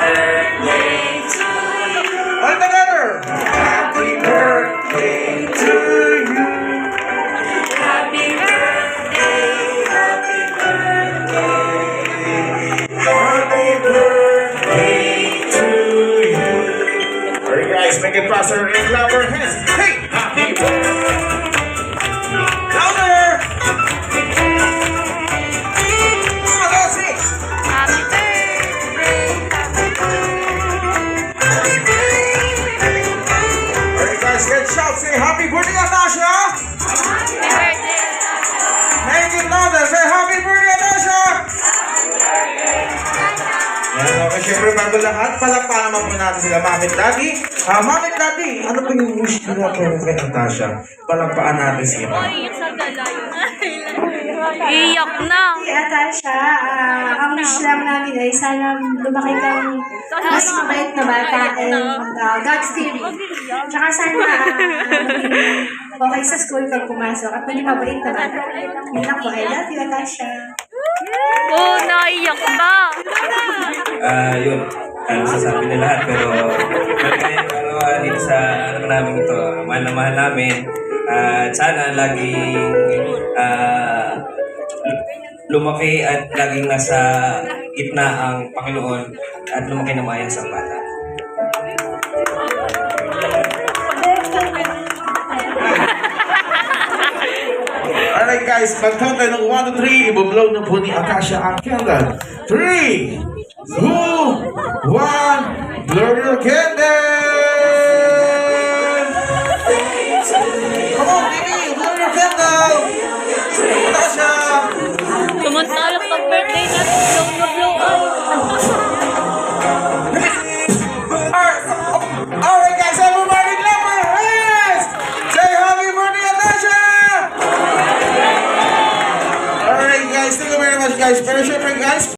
birthday to you. All together. Happy birthday to you. Happy birthday, happy birthday. Happy birthday to you. Alright guys, make it faster and clap your hands. Hey! Happy birthday. Louder! Come on, let's sing. Happy birthday! Alright guys, let's shout. Say happy birthday, Natasha! Happy birthday! Make it louder. Say happy birthday, Natasha! Yan, okay, syempre bago lahat, palakpakan naman po natin sila, Mami at Daddy. Mami at Daddy, ano ba yung wish nyo na po kay Natasha? Palakpakan natin sila. Iyak sa galay. Iyak na. Natasha, ang wish lang namin ay sana lumaki kang mas mabait na bata and God's fearing. Tsaka sana okay sa school pag pumasok at maging mabait na bata. Yun lang po, I love you, Natasha. Oh, naiyak ba? Yun, ano sasabi na lahat, pero dito sa ano namin ito, mahal na mahal namin. At sana laging lumaki at laging nasa gitna ang Panginoon at lumaki na maayos ang bata. Alright guys, pag-count tayo ng 1 to 3, ibablow na po ni Akasha ang candle. 3, 2, 1, blow your candle! Come on, baby, blow your candle! Akasha! Samantalang pag-birthday natin, blow na blow out. Alright guys, everybody clap your hands! Say happy birthday, Akasha! Alright guys, thank you very much guys. Pero syempre guys,